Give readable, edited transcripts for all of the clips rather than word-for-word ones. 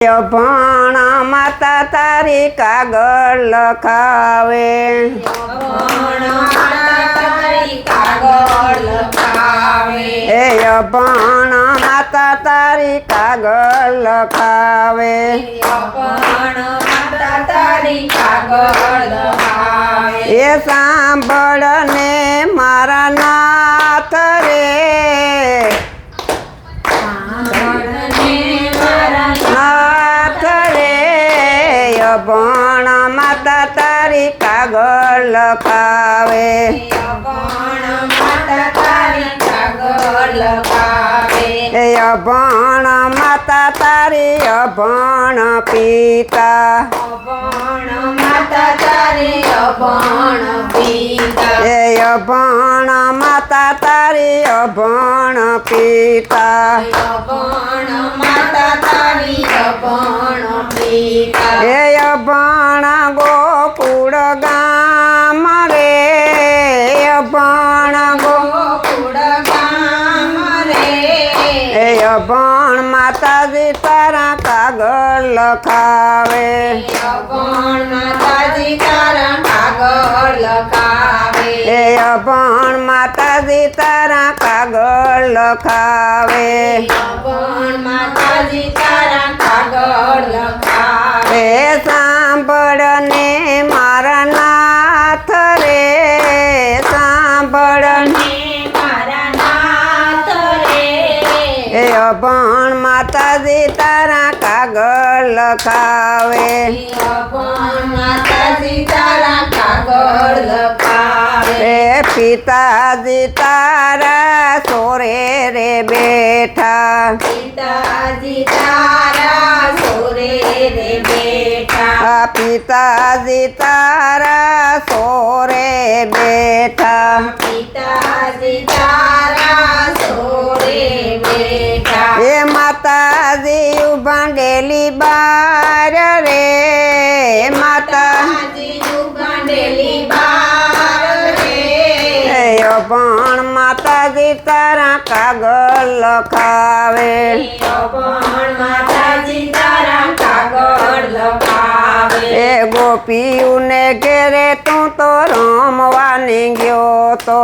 પણ માતા તારી કાગળ લખાવે એ પણ માતા તારી કાગળ લખાવે એ સાંભળ ને મારા નાથ રે પણ માતા તારી કાગળ લખાવે એ અભણ માતા તારી અભણ પિતા એ અભણ માતા તારી અભણ પિતા એ અભણ ગોકુળ ગામ રે અભણ ગોકુળ ગામ રે એ અભણ માતાજી તારા કાગળ લખાવે એ અભણ માતાજી તારા કાગળ લખાવે એ સાંભળ ને મારા નાથ રે સાંભળ એ અભણ માતાજી તારા કાગળ લખાવે એ પિતાજી તારા સોરે રે બેઠા પિતાજી તારા સોરે બેઠા એ માતાજી ઉભાંડેલી બાર રે માતાજી અભણ માતાજી તારા કાગળ લખાવે એ ગોપીઓને ઘેરે તું તો રમવાની ગયો તો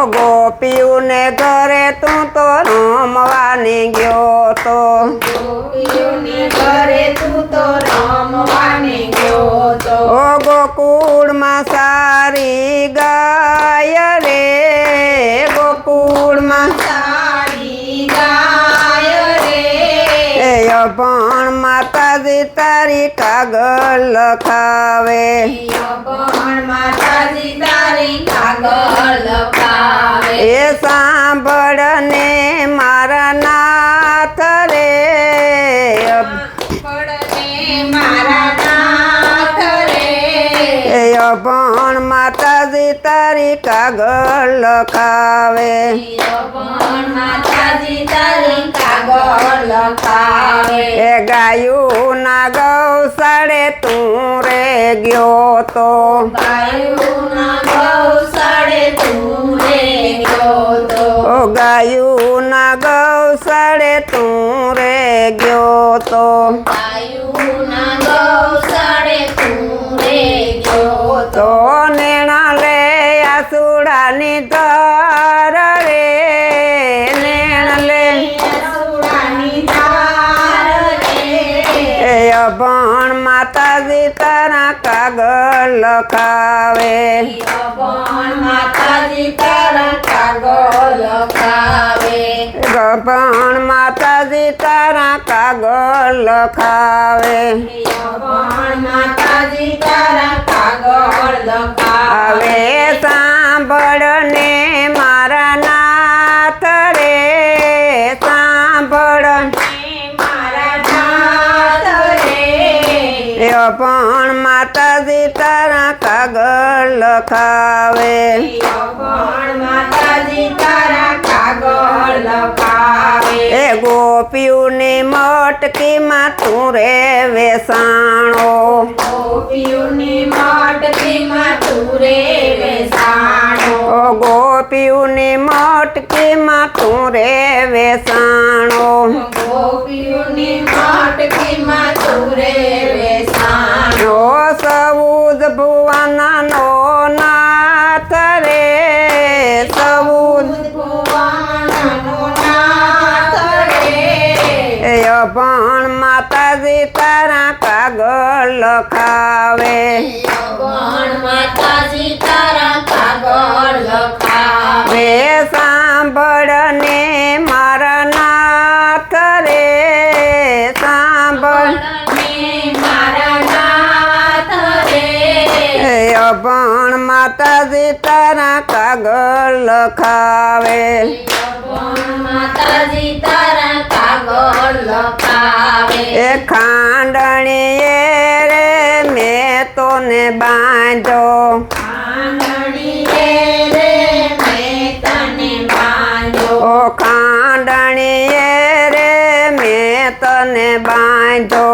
ગોપીઓને ઘરે તું તો રમવાની ગયો તો ઓ ગોકુળમાં સારી ગાય રે ગોકુળમાં એ અભણ માતાજી તારી કાગળ લખાવે એ સાંભળ ને મારા નાથ રે એ અભણ માતાજી તારી કાગળ લખાવે એ ગાયું ના ગૌશાળે તું રે ગયો તો ગાયું ના ગૌશાળે તું રે ગયો તો તો નેણા લે આસુડાની ધાર રે નેણ લે એ અભણ માતાજી તારા કાગળ લખાવે અભણ માતાજી તારા કાગળ લખાવે હવે સાંભળ ને મારા નાથ રે સાંભળ એ અભણ માતાજી તારા કાગળ લખાવે એ ગોપીઓની મટકીમાં તું રે વેસાણો ગોપીઓની મટકીમાં તું રે વેસાણો ઓ ગોપીઓની મટકીમાં તું રે વેસાણો ગોપીઓની માટકીમાં તું રે વેસાણો. ઓ સૌદ ભુવનનો નાથ રે સૌદ ભુવનનો નાથ રે. અભણ માતાજી તારા કાગળ લખાવે અભણ માતાજી તારા કાગળ લખાવે. વે સાંભળને મારા નાથ રે સાંભળ મારા નાથ રે. અભણ માતાજી તારા કાગળ લખાવે અભણ માતાજી તારા કાગળ લખાવે. એ ખાંડણીએ રે મેં તોને બાંધો આંગણીએ રે મેં તને બાંધ્યો. ઓ ખાંડણીએ રે મેં તને બાંધો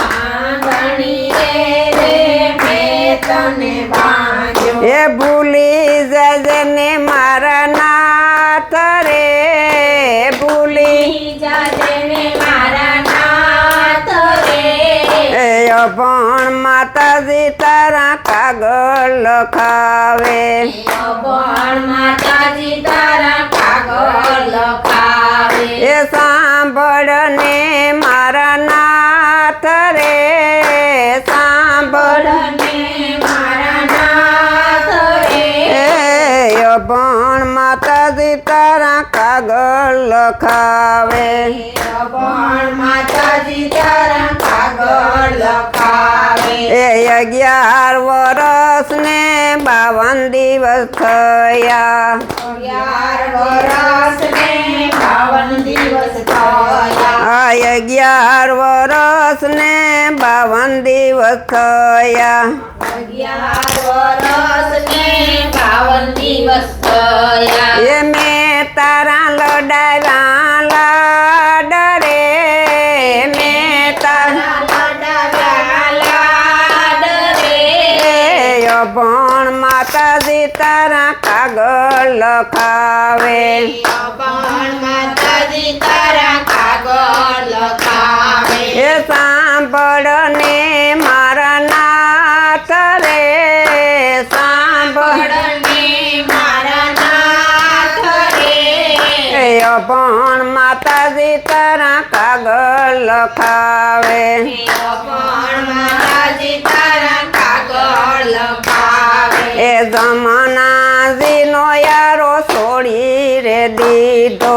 આંગણીએ રે મેં તને બાંધ્યો. એ ભૂલી જજે ને મારા નાથ રે ભૂલી જાજે મારા નાથ રે. એ અભણ માતાજી તારા કાગળ લખાવે અભણ માતાજી તારા કાગળ લખાવે. એ સાંભળને મારા નાથ રે સાંભળ ને મારા નાથ રે. એ અભણ માતાજી તારા કાગળ લખાવે અભણ માતાજી તારા કાગળ લખાવે. એ 11 વર્ષ ને 52 દિવસ થયા 11 વર્ષ ને 52 દિવસ થયા. આ 11 વર્ષ ને 52 દિવસ થયા 11 વર્ષ ને 52 દિવસ થયા. એ મેં તારા લડાવ્યા લાડ રે મેં તારા અભણ માતાજી તારા કાગળ લખાવે અભણ માતાજી તારા કાગળ લખાવે. એ સાંભળને મારા નાથ રે સાંભળ મારા નાથ રે. એ અભણ માતાજી તારા કાગળ લખાવે અભણ માતાજી તારા કાગળ લખાવે. એ જમનાજીનો યારો છોડી રે દીધો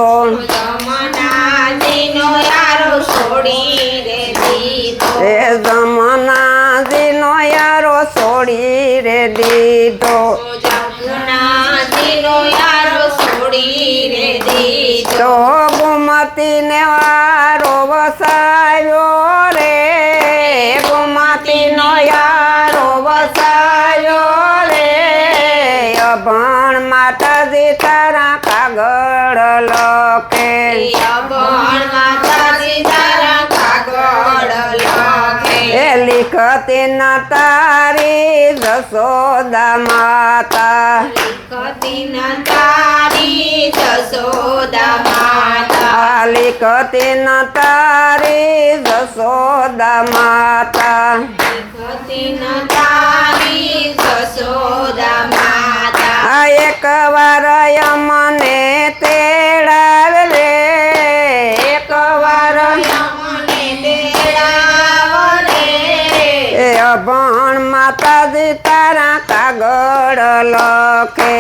જમનાજીનો યારો છોડી રે દીધો. એ જમનાજીનો યારો છોડી રે દીધો જમનાજીનો યારો છોડી રે દીધો. તો ગુમતીને વારો વસાયો રે ગુમતીનો યારો વસાયો રે અભણ માતાજી તારા કાગળ લખે અભણ માતાજી તારા કાગળ લખે. એ લીખતી ન તારી જશોદા માતા લીખતી ન તારી જશોદા માતા. આ લીખતી ન તારી જશોદા માતા લીખતી ન તારી જશોદા માતા. આ એક વાર યમને તેડાવે રે એક વાર યમને તેડાવો રે. એ અભણ માતાજી તારા કાગળ લખે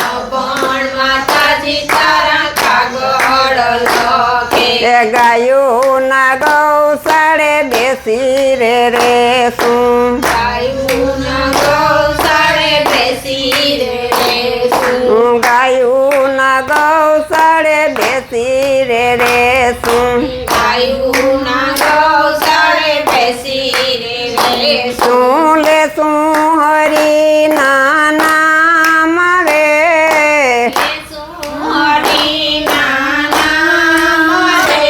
અભણ માતાજી તારા કાગળ લખે. એ ગાયું ના ગૌશાળે બેસી રે રેશું ગાયુંના ગૌશાળે બેસી રે રેશું. ગાયું ના ગૌશાળે બેસી રે રેશું ગાયુંના ગૌશાળે બેસી રે રેશું. શું લેશું હરી ના નામ રે હરિના નામ રે.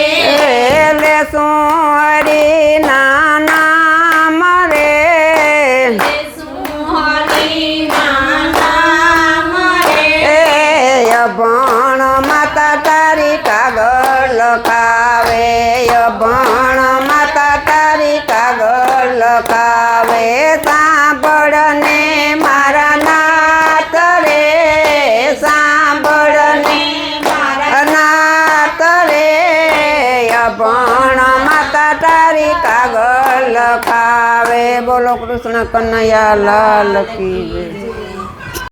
લેશું હરી ના નામ રે હરિના નામ રે. લખાવે સાંભળને મારા નાથ રે સાંભળને મારા નાથ રે અભણ માતા તારી કાગળ લખાવે. બોલો કૃષ્ણ કનૈયા લાલ કી જય.